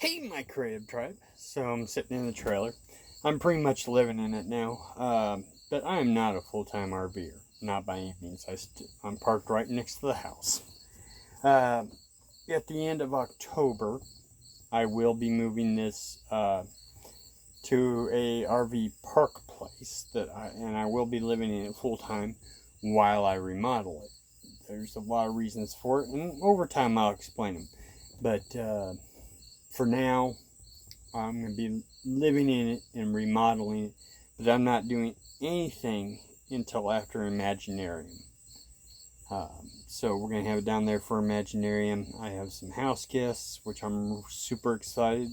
Hey, my creative tribe. So I'm sitting in the trailer. I'm pretty much living in it now, but I am not a full-time RVer. Not by any means. I'm parked right next to the house. Uh, at the end of October, I will be moving this to a RV park place and I will be living in it full-time while I remodel it. There's a lot of reasons for it, and over time I'll explain them. But for now, I'm going to be living in it and remodeling it, but I'm not doing anything until after Imaginarium. So we're going to have it down there for Imaginarium. I have some house guests, which I'm super excited.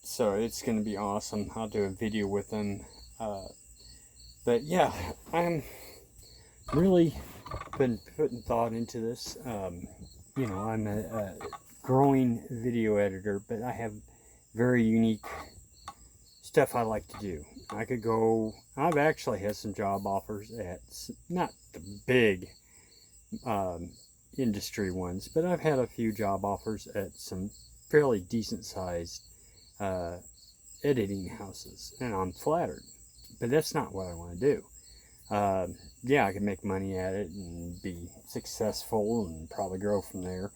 So it's going to be awesome. I'll do a video with them. But yeah, I'm really been putting thought into this. I'm a growing video editor, but I have very unique stuff I like to do. I've actually had some job offers at not the big industry ones, but I've had a few job offers at some fairly decent sized editing houses, and I'm flattered. But that's not what I want to do. Yeah, I can make money at it and be successful and probably grow from there.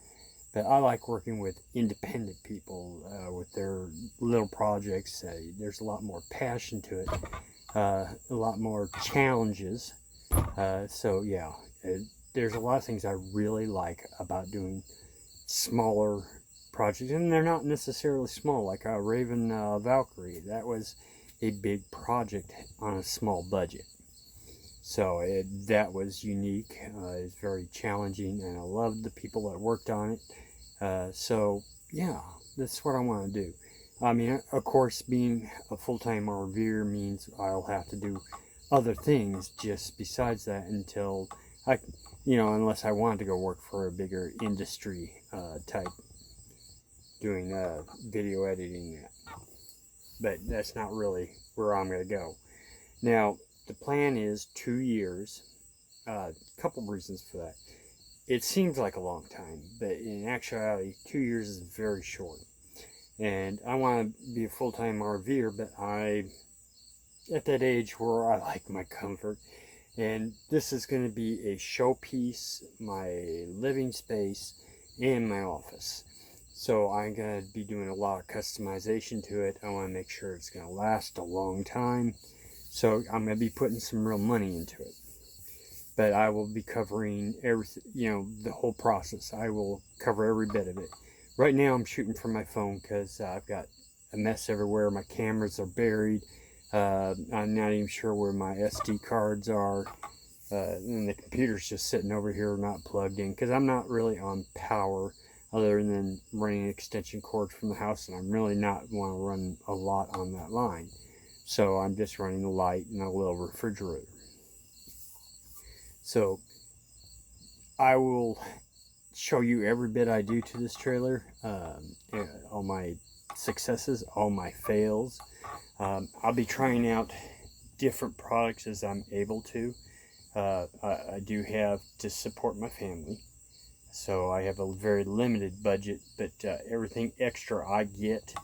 But I like working with independent people with their little projects. There's a lot more passion to it, a lot more challenges. So yeah, there's a lot of things I really like about doing smaller projects, and they're not necessarily small. Like Raven Valkyrie, that was a big project on a small budget. So that was unique. It was very challenging, and I loved the people that worked on it. So yeah, that's what I want to do. I mean, of course, being a full-time RVer means I'll have to do other things just besides that until unless I want to go work for a bigger industry type doing video editing. But that's not really where I'm going to go. Now, the plan is 2 years. A couple reasons for that. It seems like a long time, but in actuality, 2 years is very short. And I want to be a full-time RVer, but I'm at that age where I like my comfort. And this is going to be a showpiece, my living space, and my office. So I'm going to be doing a lot of customization to it. I want to make sure it's going to last a long time. So I'm going to be putting some real money into it. But I will be covering everything, the whole process. I will cover every bit of it. Right now I'm shooting from my phone because I've got a mess everywhere. My cameras are buried. I'm not even sure where my SD cards are. And the computer's just sitting over here not plugged in because I'm not really on power other than running extension cords from the house, and I'm really not want to run a lot on that line. So I'm just running a light and a little refrigerator. So I will show you every bit I do to this trailer, all my successes, all my fails. I'll be trying out different products as I'm able to. I do have to support my family, so I have a very limited budget, but everything extra I get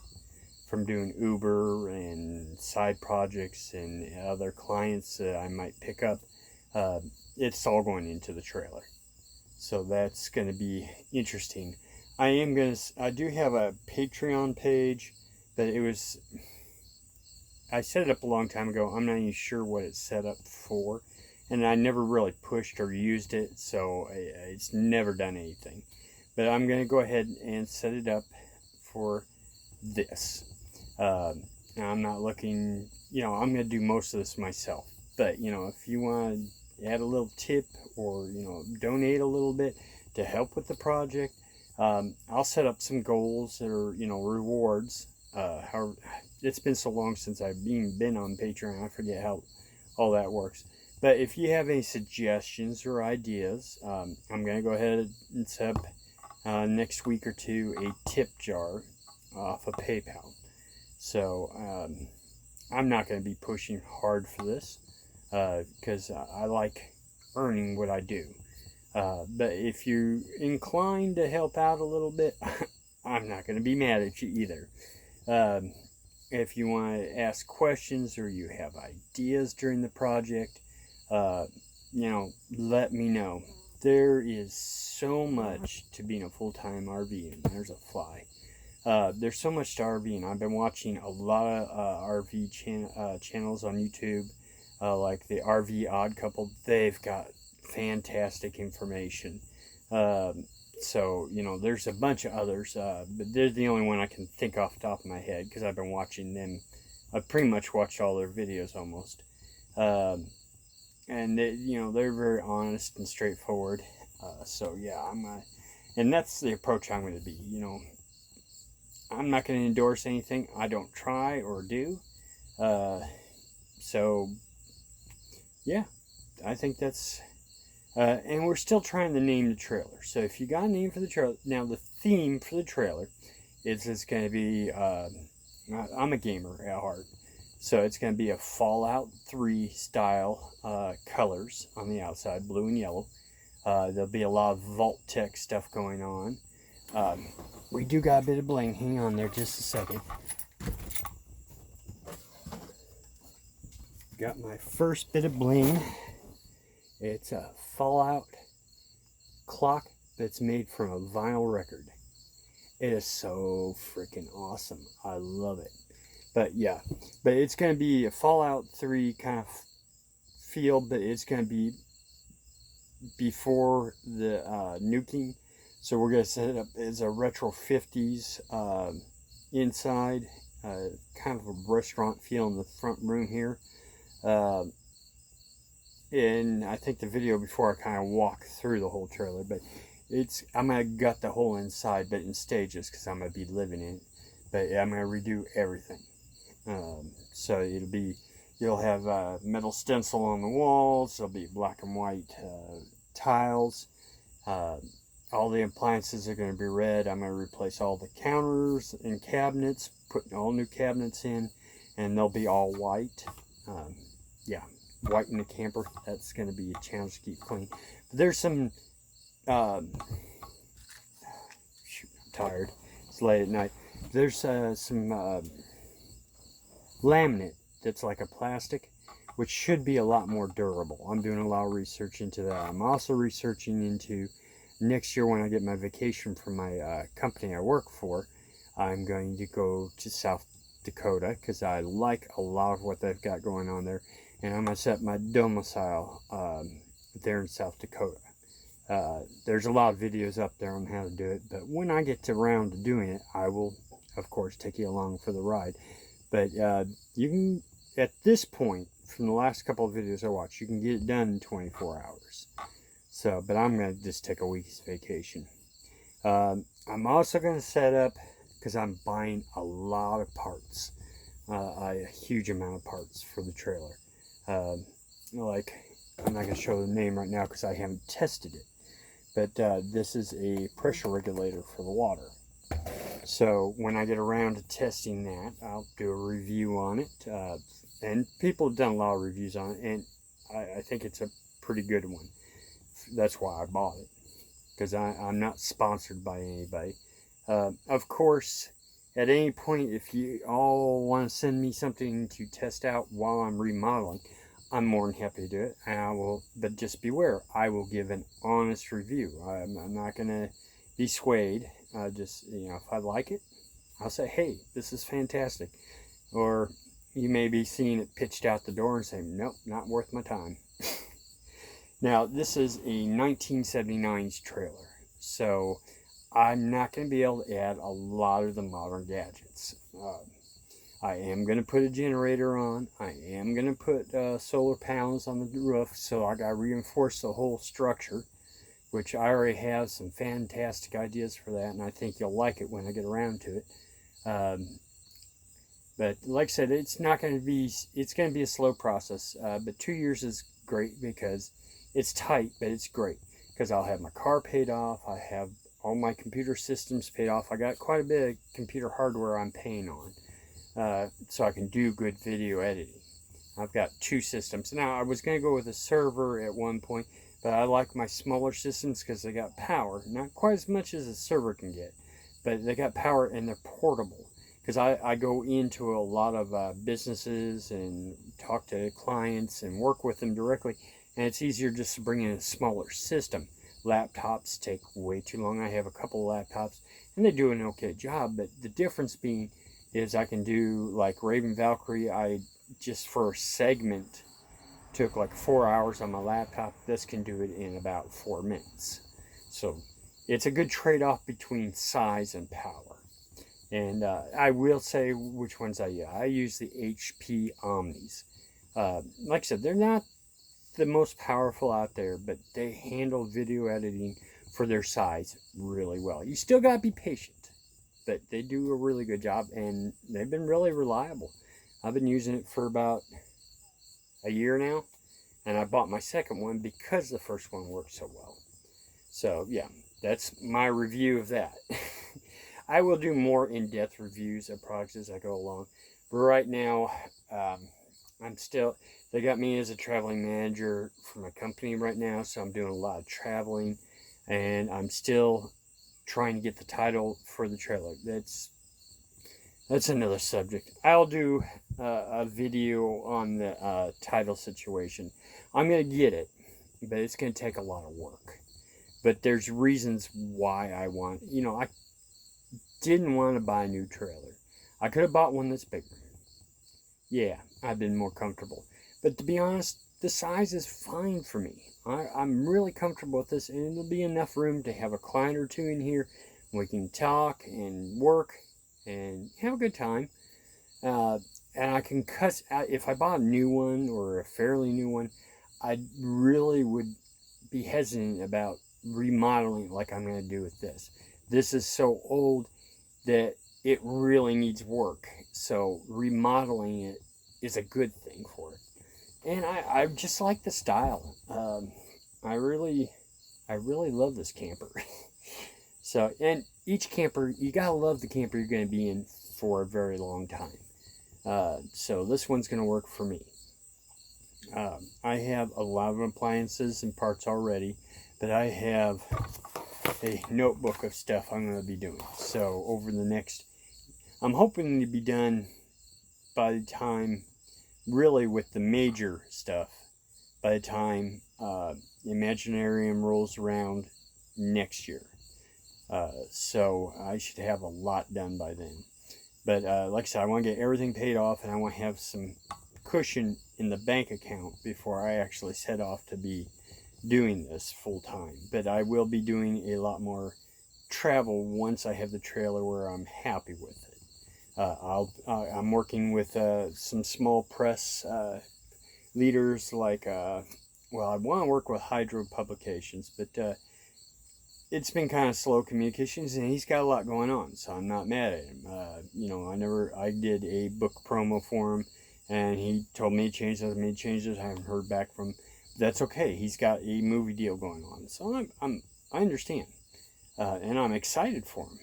from doing Uber and side projects and other clients that I might pick up, it's all going into the trailer. So that's going to be interesting. I do have a Patreon page, but I set it up a long time ago. I'm not even sure what it's set up for, and I never really pushed or used it, so it's never done anything. But I'm going to go ahead and set it up for this. I'm not looking, I'm going to do most of this myself. But, if you want to add a little tip or, donate a little bit to help with the project, I'll set up some goals that are, rewards. However, it's been so long since I've even been on Patreon, I forget how all that works. But if you have any suggestions or ideas, I'm going to go ahead and set up next week or two a tip jar off of PayPal. So I'm not going to be pushing hard for this because I like earning what I do. But if you're inclined to help out a little bit, I'm not going to be mad at you either. If you want to ask questions or you have ideas during the project, let me know. There is so much to being a full-time RV, and there's a fly. There's so much to RVing. I've been watching a lot of RV channels on YouTube, like the RV Odd Couple. They've got fantastic information. So, there's a bunch of others, but they're the only one I can think off the top of my head because I've been watching them. I've pretty much watched all their videos almost. And they're very honest and straightforward. So yeah, and that's the approach I'm going to be. I'm not going to endorse anything I don't try or do. So yeah, I think that's. And we're still trying to name the trailer. So if you got a name for the trailer, now the theme for the trailer is it's going to be. I'm a gamer at heart. So it's going to be a Fallout 3 style colors on the outside, blue and yellow. There'll be a lot of Vault-Tec stuff going on. We do got a bit of bling. Hang on there just a second. Got my first bit of bling. It's a Fallout clock that's made from a vinyl record. It is so freaking awesome. I love it. But yeah, it's going to be a Fallout 3 kind of feel, but it's going to be before the nuking. So we're going to set it up as a retro 50s inside, kind of a restaurant feel in the front room here. And I think the video before I kind of walk through the whole trailer, but I'm going to gut the whole inside, but in stages because I'm going to be living in it. But yeah, I'm going to redo everything. So you'll have metal stencil on the walls. There'll be black and white tiles. All the appliances are going to be red. I'm going to replace all the counters and cabinets, putting all new cabinets in, and they'll be all white. Yeah, white in the camper. That's going to be a challenge to keep clean. But there's some. Shoot, I'm tired. It's late at night. There's some laminate that's like a plastic, which should be a lot more durable. I'm doing a lot of research into that. I'm also researching into next year when I get my vacation from my company I work for. I'm going to go to South Dakota because I like a lot of what they've got going on there, and I'm going to set my domicile there in South Dakota. There's a lot of videos up there on how to do it, but when I get around to doing it, I will, of course, take you along for the ride. But you can, at this point, from the last couple of videos I watched, you can get it done in 24 hours. So, but I'm going to just take a week's vacation. I'm also going to set up, because I'm buying a lot of parts, a huge amount of parts for the trailer. Like, I'm not going to show the name right now because I haven't tested it. But this is a pressure regulator for the water. So when I get around to testing that, I'll do a review on it. And people have done a lot of reviews on it, and I think it's a pretty good one. That's why I bought it, because I'm not sponsored by anybody. Of course, at any point, if you all want to send me something to test out while I'm remodeling, I'm more than happy to do it. And I will, but just beware, I will give an honest review. I'm not going to be swayed. Just, if I like it, I'll say, hey, this is fantastic. Or you may be seeing it pitched out the door and say, nope, not worth my time. Now, this is a 1979's trailer, so I'm not going to be able to add a lot of the modern gadgets. I am going to put a generator on. I am going to put solar panels on the roof, so I got to reinforce the whole structure, which I already have some fantastic ideas for that, and I think you'll like it when I get around to it. But like I said, it's going to be a slow process, but 2 years is great because it's tight, but it's great because I'll have my car paid off. I have all my computer systems paid off. I got quite a bit of computer hardware I'm paying on, so I can do good video editing. I've got 2 systems. Now, I was going to go with a server at one point, but I like my smaller systems because they got power. Not quite as much as a server can get, but they got power and they're portable. Because I go into a lot of businesses and talk to clients and work with them directly, and it's easier just to bring in a smaller system. Laptops take way too long. I have a couple of laptops, and they do an okay job, but the difference being is I can do like Raven Valkyrie. I just for a segment took like 4 hours on my laptop. This can do it in about 4 minutes. So it's a good trade-off between size and power. And I will say which ones I use. I use the HP Omnis. Like I said, they're not the most powerful out there, but they handle video editing for their size really well. You still gotta be patient, but they do a really good job, and they've been really reliable. I've been using it for about a year now, and I bought my second one because the first one worked so well. So yeah, that's my review of that. I will do more in-depth reviews of products as I go along, but right now they got me as a traveling manager for my company right now, so I'm doing a lot of traveling, and I'm still trying to get the title for the trailer. That's another subject. I'll do a video on the title situation. I'm going to get it, but it's going to take a lot of work. But there's reasons why I want, I didn't want to buy a new trailer. I could have bought one that's bigger. Yeah, I've been more comfortable. But to be honest, the size is fine for me. I'm really comfortable with this, and it'll be enough room to have a client or two in here. We can talk and work and have a good time. And I can cut out, if I bought a new one or a fairly new one, I really would be hesitant about remodeling like I'm going to do with this. This is so old that it really needs work. So remodeling it is a good thing for it. And I just like the style. I really love this camper. So, and each camper, you gotta love the camper you're going to be in for a very long time. So this one's going to work for me. I have a lot of appliances and parts already, but I have a notebook of stuff I'm going to be doing. So over the next, I'm hoping to be done by the time, really with the major stuff, by the time Imaginarium rolls around next year. So I should have a lot done by then. But like I said, I want to get everything paid off, and I want to have some cushion in the bank account before I actually set off to be doing this full time. But I will be doing a lot more travel once I have the trailer where I'm happy with it. I'm working with some small press leaders like, I want to work with Hydro Publications, but it's been kind of slow communications, and he's got a lot going on, so I'm not mad at him. I did a book promo for him, and he told me to change those, made changes. I haven't heard back from him. That's okay. He's got a movie deal going on, so I understand, and I'm excited for him.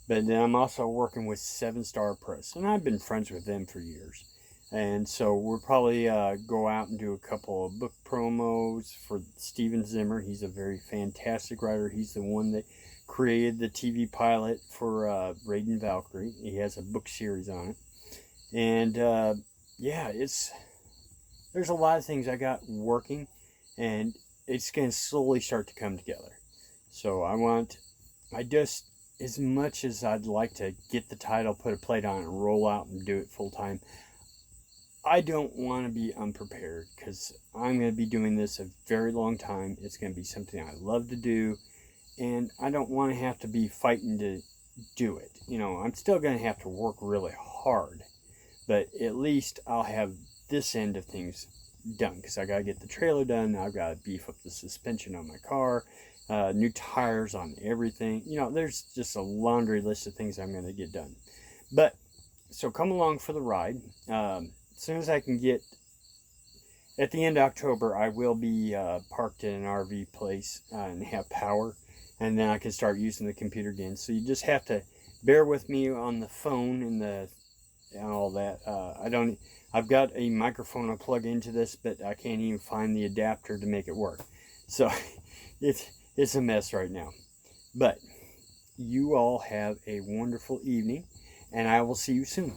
But then I'm also working with 7 Star Press, and I've been friends with them for years. And so we'll probably go out and do a couple of book promos for Steven Zimmer. He's a very fantastic writer. He's the one that created the TV pilot for Raven Valkyrie. He has a book series on it. And there's a lot of things I got working, and it's going to slowly start to come together. So as much as I'd like to get the title, put a plate on it, and roll out and do it full time, I don't want to be unprepared, because I'm going to be doing this a very long time. It's going to be something I love to do, and I don't want to have to be fighting to do it. I'm still going to have to work really hard, but at least I'll have this end of things done, because I got to get the trailer done. I've got to beef up the suspension on my car. New tires on everything. There's just a laundry list of things I'm going to get done. But, so come along for the ride. As soon as I can get, at the end of October, I will be parked in an RV place and have power. And then I can start using the computer again. So you just have to bear with me on the phone and all that. I've got a microphone to plug into this, but I can't even find the adapter to make it work. So, it's a mess right now. But you all have a wonderful evening, and I will see you soon.